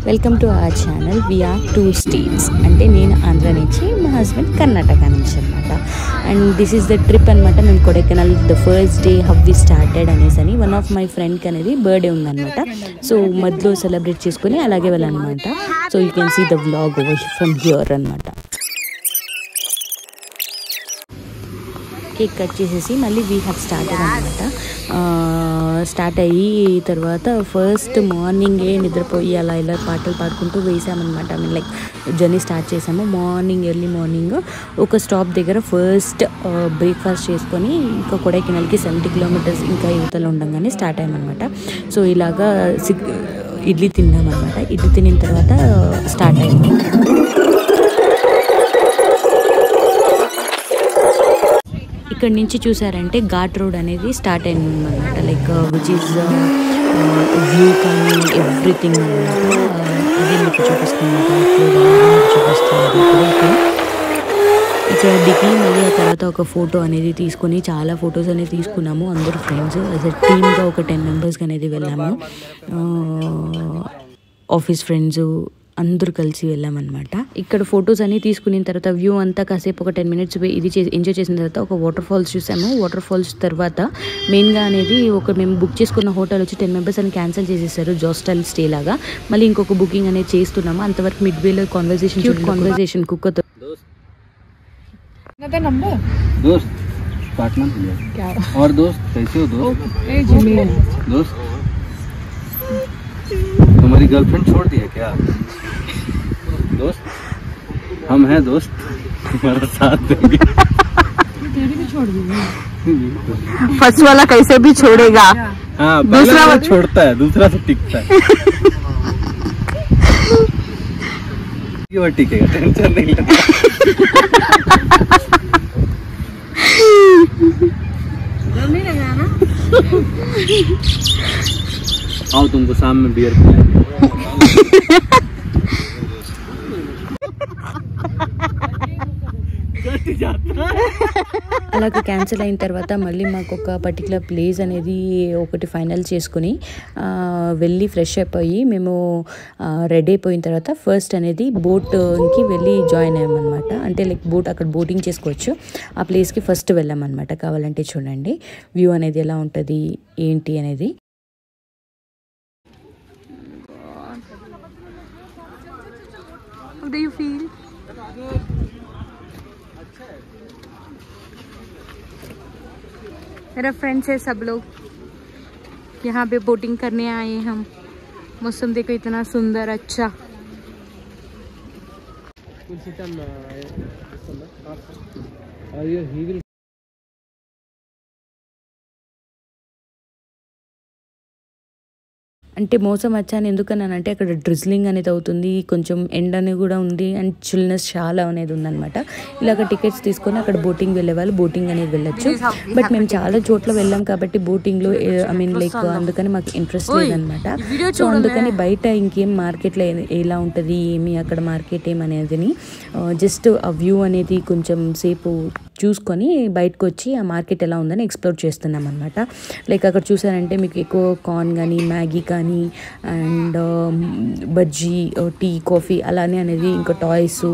Welcome to our channel. We are 2 states. అంటే నేను ఆంధ్ర నుంచి, మా హస్బెండ్ కర్ణాటక నుంచి అనమాట. And this is the trip అనమాట. మేము Kodaikanal the first day how we started అనేసి అని వన్ ఆఫ్ మై ఫ్రెండ్కి అనేది బర్త్డే ఉందనమాట. సో మధ్యలో సెలబ్రేట్ చేసుకుని అలాగే వెళ్ళాలన్నమాట. So you can see the vlog from here అనమాట. కేక్ కట్ చేసేసి మళ్ళీ వీ హ్యావ్ స్టార్టెడ్ అనమాట. స్టార్ట్ అయ్యి తర్వాత ఫస్ట్ మార్నింగే నిద్రపోయి అలా ఇలా పాటలు పాడుకుంటూ వేసామన్నమాట. I mean like journey start చేసాము. ఎర్లీ మార్నింగ్ ఒక స్టాప్ దగ్గర ఫస్ట్ బ్రేక్ఫాస్ట్ చేసుకొని ఇంకా కొడైకెనాల్కి 70 కిలోమీటర్స్ ఇంకా యువతలో ఉండగానే స్టార్ట్ అయ్యామన్నమాట. సో ఇలాగా ఇడ్లీ తిన్నామన్నమాట. ఇడ్లీ తినిన తర్వాత స్టార్ట్ అయ్యాము. ఇక్కడ నుంచి చూసారంటే ఘాట్ రోడ్ అనేది స్టార్ట్ అయింది అనమాట. లైక్ విచ్ ఈజ్ వ్యూ కానీ ఎవ్రీథింగ్ అనమాట. అది మీకు చూపిస్తుంది. ఘాట్ రోడ్ చూపిస్తుంది. ఇక్కడ దిగి మళ్ళీ ఆ తర్వాత ఒక ఫోటో అనేది తీసుకొని చాలా ఫొటోస్ అనేది తీసుకున్నాము. అందరూ ఫ్రెండ్స్ యాజ్ అ టీమ్గా ఒక 10 మెంబర్స్కి అనేది వెళ్ళాము. ఆఫీస్ ఫ్రెండ్స్ అందరూ కలిసి వెళ్ళామన్నమాట. ఇక్కడ ఫొటోస్ అన్ని తీసుకున్న తర్వాత వ్యూ అంతా కాసేపు ఒక 10 మినిట్స్ ఇది ఎంజాయ్ చేసిన తర్వాత ఒక వాటర్ ఫాల్స్ చూసాము. వాటర్ ఫాల్స్ తర్వాత మెయిన్గా అనేది మేము బుక్ చేసుకున్న హోటల్ వచ్చి 10 మెంబర్స్ అని క్యాన్సిల్ చేసేసారు. జోస్టల్ స్టే లాగా. మళ్ళీ ఇంకొక బుకింగ్ అనేది చేస్తున్నాము. అంతవరకు మిడ్ వేలో కాన్వర్సేషన్ కుక్కతో दोस्त पार्टनर क्या और दोस्त कैसे हो दोस्त? दोस्त तुम्हारी गर्लफ्रेंड छोड़ दी है क्या? दोस्त हम हैं दोस्त, तुम्हारा साथ देंगे। भी छोड़ दी फर्स्ट वाला कैसे भी छोड़ेगा. हाँ दूसरा वाला छोड़ता है, दूसरा से टिकता है. वो टिकेगा, टेंशन नहीं लेना. नहीं लगा ना. आओ तुमको शाम में बियर पिलाएंगे. అలాగే క్యాన్సిల్ అయిన తర్వాత మళ్ళీ మాకు ఒక పర్టికులర్ ప్లేస్ అనేది ఒకటి ఫైనల్ చేసుకుని వెళ్ళి ఫ్రెష్ అయిపోయి మేము రెడీ అయిపోయిన తర్వాత ఫస్ట్ అనేది బోట్కి వెళ్ళి జాయిన్ అయ్యామన్నమాట. అంటే లైక్ అక్కడ బోటింగ్ చేసుకోవచ్చు. ఆ ప్లేస్కి ఫస్ట్ వెళ్ళామన్నమాట. కావాలంటే చూడండి వ్యూ అనేది ఎలా ఉంటుంది ఏంటి అనేది. How do you feel? मेरा फ्रेंड्स है सब लोग. यहाँ पे बोटिंग करने आए हैं हम. मौसम देखो इतना सुंदर अच्छा. అంటే మోసం వచ్చాను ఎందుకన్నానంటే అక్కడ డ్రిజ్లింగ్ అనేది అవుతుంది, కొంచెం ఎండ్ అనేది కూడా ఉంది, అండ్ చిల్నెస్ చాలా అనేది ఉందన్నమాట. ఇలాగ టికెట్స్ తీసుకొని అక్కడ బోటింగ్ వెళ్ళే వాళ్ళు బోటింగ్ అనేది వెళ్ళొచ్చు. బట్ మేము చాలా చోట్ల వెళ్ళాం కాబట్టి బోటింగ్లో ఐ మీన్ లైక్ అందుకని మాకు ఇంట్రెస్ట్ లేదనమాట. సో అందుకని బయట ఇంకేం మార్కెట్లో ఎలా ఉంటుంది ఏమి అక్కడ మార్కెట్ ఏమనేది జస్ట్ ఆ వ్యూ అనేది కొంచెం సేపు చూసుకొని బయటకు వచ్చి ఆ మార్కెట్ ఎలా ఉందని ఎక్స్ప్లోర్ చేస్తున్నాం అనమాట. లైక్ అక్కడ చూసారంటే మీకు ఎక్కువ కార్న్ కానీ మ్యాగీ కానీ అండ్ బజ్జీ టీ కాఫీ అలానే అనేది ఇంకా టాయ్స్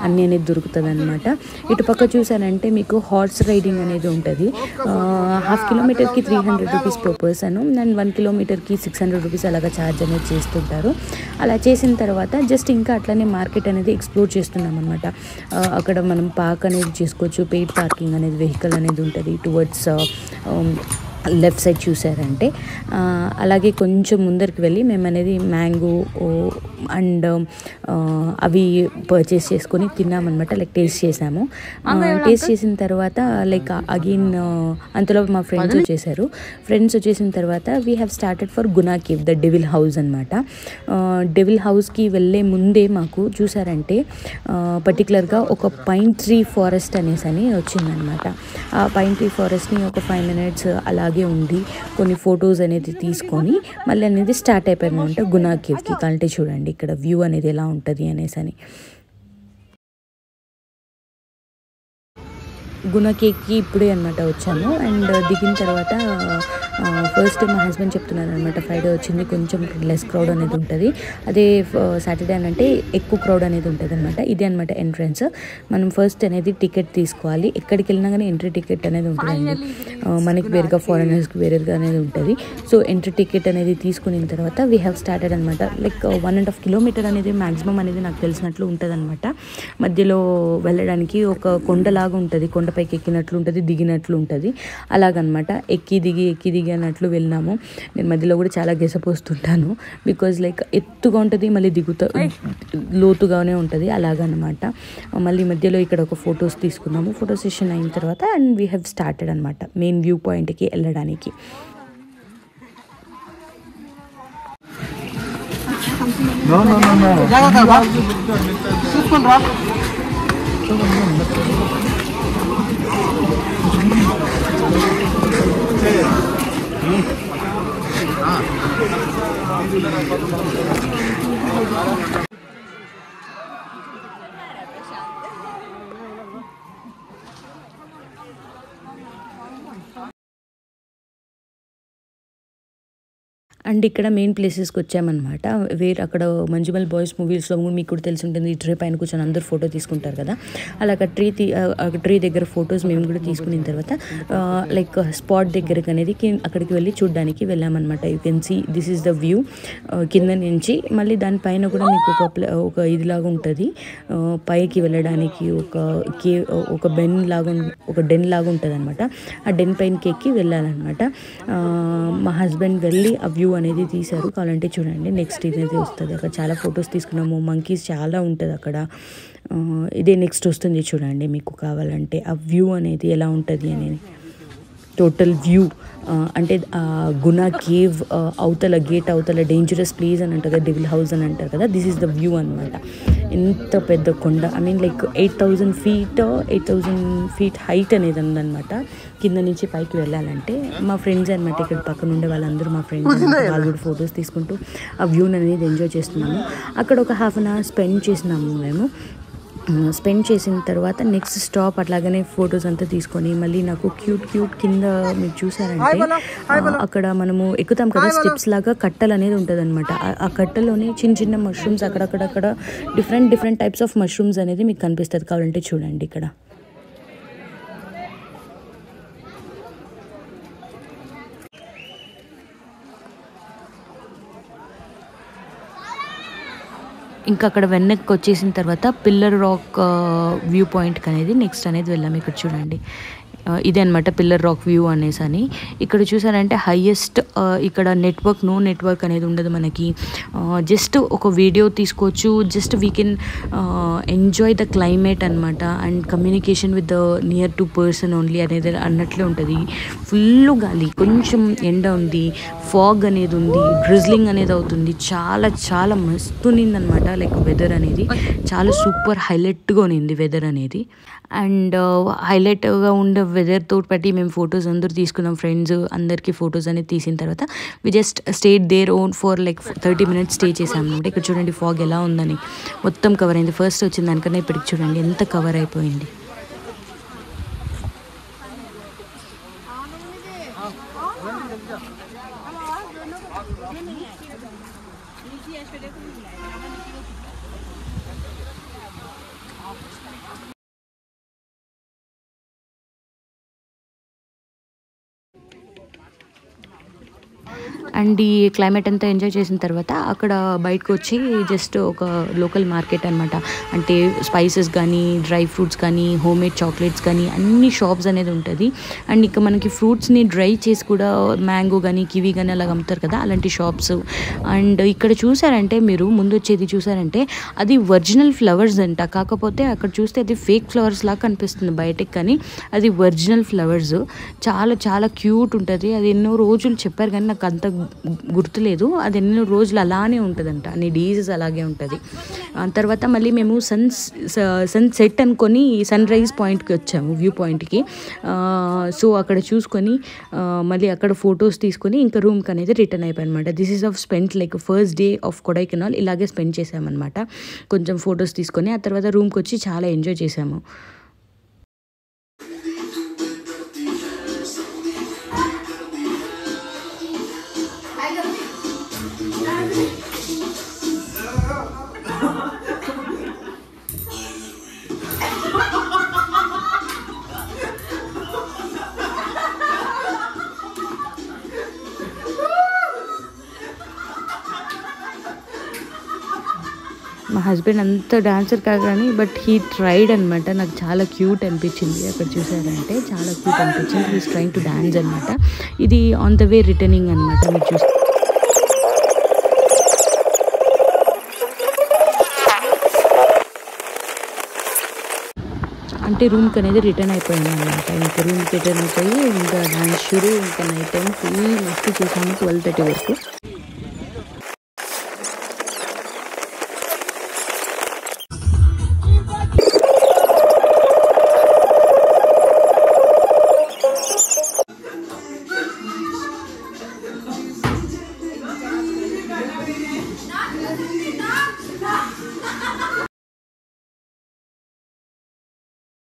అన్నీ అనేది దొరుకుతుంది అనమాట. ఇటుపక్క చూసారంటే మీకు హార్స్ రైడింగ్ అనేది ఉంటుంది. 1/2 కిలోమీటర్కి 300 రూపీస్ పర్ పర్సన్ అండ్ 1 కిలోమీటర్కి 600 రూపీస్ అలాగా ఛార్జ్ అనేది చేస్తుంటారు. అలా చేసిన తర్వాత జస్ట్ ఇంకా అట్లనే మార్కెట్ అనేది ఎక్స్ప్లోర్ చేస్తున్నాం అనమాట. అక్కడ మనం పార్క్ అనేది చేసుకోవచ్చు. పెయిడ్ పార్కింగ్ అనేది వెహికల్ అనేది ఉంటుంది టువర్డ్స్ లెఫ్ట్ సైడ్ చూసారంటే. అలాగే కొంచెం ముందరికి వెళ్ళి మేము అనేది మ్యాంగో అండ్ అవి పర్చేస్ చేసుకొని తిన్నామన్నమాట. లైక్ టేస్ట్ చేసాము. టేస్ట్ చేసిన తర్వాత లైక్ అగైన్ అంతలో మా ఫ్రెండ్స్ వచ్చేసారు. ఫ్రెండ్స్ వచ్చేసిన తర్వాత we have started for Guna cave, the devil house అనమాట. డెవిల్ హౌస్కి వెళ్ళే ముందే మాకు చూసారంటే పర్టికులర్గా ఒక పైన్ ట్రీ ఫారెస్ట్ అనేసి అని వచ్చిందనమాట. ఆ పైన్ ట్రీ ఫారెస్ట్ని ఒక 5 మినిట్స్ అలాగే ఉంది కొన్ని ఫొటోస్ అనేది తీసుకొని మళ్ళీ అనేది స్టార్ట్ అయిపోయామన్నమాట గునా కేవ్కి. కంటే చూడండి ఇక్కడ వ్యూ అనేది ఎలా ఉంటుంది అనేసి అని. గునా కేవ్కి ఇప్పుడే అనమాట వచ్చాము. అండ్ దిగిన తర్వాత ఫస్ట్ మా హస్బెండ్ చెప్తున్నారు అనమాట, ఫ్రైడే వచ్చింది కొంచెం లెస్ క్రౌడ్ అనేది ఉంటుంది, అదే సాటర్డే అని అంటే ఎక్కువ క్రౌడ్ అనేది ఉంటుంది అనమాట. ఇదే అనమాట ఎంట్రన్స్. మనం ఫస్ట్ అనేది టికెట్ తీసుకోవాలి. ఎక్కడికి వెళ్ళినా కానీ ఎంట్రీ టికెట్ అనేది ఉంటుందండి. మనకి వేరుగా ఫారినర్స్కి వేరుగా అనేది ఉంటుంది. సో ఎంట్రీ టికెట్ అనేది తీసుకున్న తర్వాత వీ హ్యావ్ స్టార్టెడ్ అనమాట. లైక్ 1.5 కిలోమీటర్ అనేది మ్యాక్సిమం అనేది నాకు తెలిసినట్లు ఉంటుంది అనమాట. మధ్యలో వెళ్ళడానికి ఒక కొండలాగా ఉంటుంది, కొండపైకి ఎక్కినట్లు ఉంటుంది, దిగినట్లు ఉంటుంది, అలాగనమాట. ఎక్కి దిగి అన్నట్లు వెళ్ళినాము. నేను మధ్యలో కూడా చాలా గెసపోస్తుంటాను, బికాజ్ లైక్ ఎత్తుగా ఉంటుంది, మళ్ళీ లోతుగానే ఉంటుంది, అలాగనమాట. మళ్ళీ మధ్యలో ఇక్కడ ఒక ఫొటోస్ తీసుకున్నాము. ఫోటో సెషన్ అయిన తర్వాత అండ్ వీ హ్యావ్ స్టార్టెడ్ అనమాట మెయిన్ వ్యూ పాయింట్కి వెళ్ళడానికి. అండ్ ఇక్కడ మెయిన్ ప్లేసెస్కి వచ్చామన్నమాట. అక్కడ మంజుమల్ బాయ్స్ మూవీస్లో మీకు కూడా తెలిసి ఉంటుంది, ఈ ట్రీ పైన కూర్చొని అందరూ ఫోటో తీసుకుంటారు కదా, అలాగ ట్రీ దగ్గర ఫొటోస్ మేము కూడా తీసుకున్న తర్వాత లైక్ స్పాట్ దగ్గరకు అనేది అక్కడికి వెళ్ళి చూడడానికి వెళ్ళామన్నమాట. You can see this is the view కింద నుంచి. మళ్ళీ దానిపైన కూడా మీకు ఒక ఇదిలాగా ఉంటుంది, పైకి వెళ్ళడానికి ఒక డెన్ లాగా ఉంటుంది అనమాట. ఆ డెన్ పైనకి ఎక్కి వెళ్ళాలన్నమాట. మా హస్బెండ్ వెళ్ళి ఆ వ్యూ అనేది తీశారు, కావాలంటే చూడండి. నెక్స్ట్ ఇదైతే వస్తుంది, అక్కడ చాలా ఫొటోస్ తీసుకున్నాము. మంకీస్ చాలా ఉంటుంది అక్కడ. ఇదే నెక్స్ట్ వస్తుంది చూడండి, మీకు కావాలంటే ఆ వ్యూ అనేది ఎలా ఉంటుంది అనేది టోటల్ వ్యూ. అంటే గునా కేవ్ అవతల గేట్ అవతల డేంజరస్ ప్లేస్ అని అంటారు కదా, డెవిల్ హౌస్ అని అంటారు కదా, దిస్ ఈస్ ద వ్యూ అనమాట. ఎంత పెద్ద కొండ, I mean like 8,000 feet height అనేది ఉందన్నమాట. కింద నుంచి పైకి వెళ్ళాలంటే మా ఫ్రెండ్స్ అనమాట, ఇక్కడ పక్కన ఉండే వాళ్ళందరూ మా ఫ్రెండ్స్, వాళ్ళు కూడా ఫొటోస్ తీసుకుంటూ ఆ వ్యూని అనేది ఎంజాయ్ చేస్తున్నాము. అక్కడ ఒక ½ అన్ అవర్ స్పెండ్ చేసినాము మేము. స్పెండ్ చేసిన తర్వాత నెక్స్ట్ స్టాప్ అట్లాగనే ఫొటోస్ అంతా తీసుకొని మళ్ళీ నాకు క్యూట్ కింద మీరు చూసారంటే అక్కడ మనము ఎక్కుతాం కదా స్టెప్స్ లాగా, కట్టలు అనేది ఉంటుంది అనమాట. ఆ కట్టలోనే చిన్న మష్రూమ్స్ అక్కడక్కడ డిఫరెంట్ టైప్స్ ఆఫ్ మష్రూమ్స్ అనేది మీకు కనిపిస్తుంది, కావాలంటే చూడండి ఇక్కడ. ఇంకా అక్కడ వెనక్కి వచ్చేసిన తర్వాత పిల్లర్ రాక్ వ్యూ పాయింట్కి అనేది నెక్స్ట్ అనేది వెళ్ళాము. ఇక్కడ చూడండి, ఇదే అనమాట పిల్లర్ రాక్ వ్యూ అనేసి అని. ఇక్కడ చూసారంటే హైయెస్ట్ ఇక్కడ నో నెట్వర్క్ అనేది ఉండదు మనకి. జస్ట్ ఒక వీడియో తీసుకోవచ్చు, just we can enjoy the climate అనమాట. And communication with the near to person only అనేది అన్నట్లే ఉంటుంది. ఫుల్ గాలి, కొంచెం ఎండ ఉంది, ఫాగ్ అనేది ఉంది, డ్రిజ్లింగ్ అనేది అవుతుంది. చాలా మస్తు ఉన్నిందనమాట. లైక్ వెదర్ అనేది చాలా సూపర్ హైలైట్గా ఉన్నింది వెదర్ అనేది. అండ్ హైలైట్గా ఉండే వెదర్ తోటి బట్టి మేము ఫొటోస్ అందరూ తీసుకున్నాం, ఫ్రెండ్స్ అందరికీ ఫొటోస్ అనేది తీసిన తర్వాత we just stayed there own for like 30 minutes stay చేసాం అనమాట. ఇక్కడ చూడండి ఫాగ్ ఎలా ఉందని, మొత్తం కవర్ అయింది. ఫస్ట్ వచ్చిన దానికన్నా ఇప్పటికి చూడండి ఎంత కవర్ అయిపోయింది. అండ్ ఈ క్లైమేట్ అంతా ఎంజాయ్ చేసిన తర్వాత అక్కడ బయటకు వచ్చి జస్ట్ ఒక లోకల్ మార్కెట్ అనమాట. అంటే స్పైసెస్ కానీ, డ్రై ఫ్రూట్స్ కానీ, హోమ్ మేడ్ చాక్లెట్స్ కానీ అన్ని షాప్స్ అనేది ఉంటుంది. అండ్ ఇక మనకి ఫ్రూట్స్ని డ్రై చేసి కూడా మ్యాంగో కానీ, కివీ కానీ అలాగ అమ్ముతారు కదా, అలాంటి షాప్స్. అండ్ ఇక్కడ చూసారంటే మీరు ముందు వచ్చేది చూసారంటే అది ఒరిజినల్ ఫ్లవర్స్ అంట. కాకపోతే అక్కడ చూస్తే అది ఫేక్ ఫ్లవర్స్ లాగా కనిపిస్తుంది బయటకి, కానీ అది ఒరిజినల్ ఫ్లవర్స్. చాలా క్యూట్ ఉంటుంది. అది ఎన్నో రోజులు చెప్పారు కానీ నాకు అంత గుర్తులేదు. అది ఎన్నో రోజులు అలానే ఉంటుందంట, అన్ని డేస్ అలాగే ఉంటుంది. తర్వాత మళ్ళీ మేము సన్ సెట్ అనుకొని సన్ రైజ్ పాయింట్కి వచ్చాము, వ్యూ పాయింట్కి. సో అక్కడ చూసుకొని మళ్ళీ అక్కడ ఫొటోస్ తీసుకొని ఇంకా రూమ్కి అనేది రిటర్న్ అయిపోయి అనమాట. This is of spend like first day of Kodaikanal ఇలాగే స్పెండ్ చేసామన్నమాట. కొంచెం ఫొటోస్ తీసుకొని ఆ తర్వాత రూమ్కి వచ్చి చాలా ఎంజాయ్ చేసాము. మా హస్బెండ్ అంత డాన్సర్ కాగానే బట్ హీ ట్రైడ్ అనమాట. నాకు చాలా క్యూట్ అనిపించింది అక్కడ చూసారంటే, చాలా క్యూట్ అనిపించింది. హీస్ ట్రైంగ్ టు డాన్స్ అనమాట. ఇది ఆన్ ద వే రిటర్నింగ్ అనమాట. మీరు చూస్తే అంటే రూమ్కి అనేది రిటర్న్ అయిపోయింది అనమాట. ఇంకా రూమ్కి రిటర్న్ అయిపోయి ఇంకా డాన్స్ షురూ. ఇంకా నైట్ టైం ఫుల్ మస్తు చూసాము 12:30 వరకు.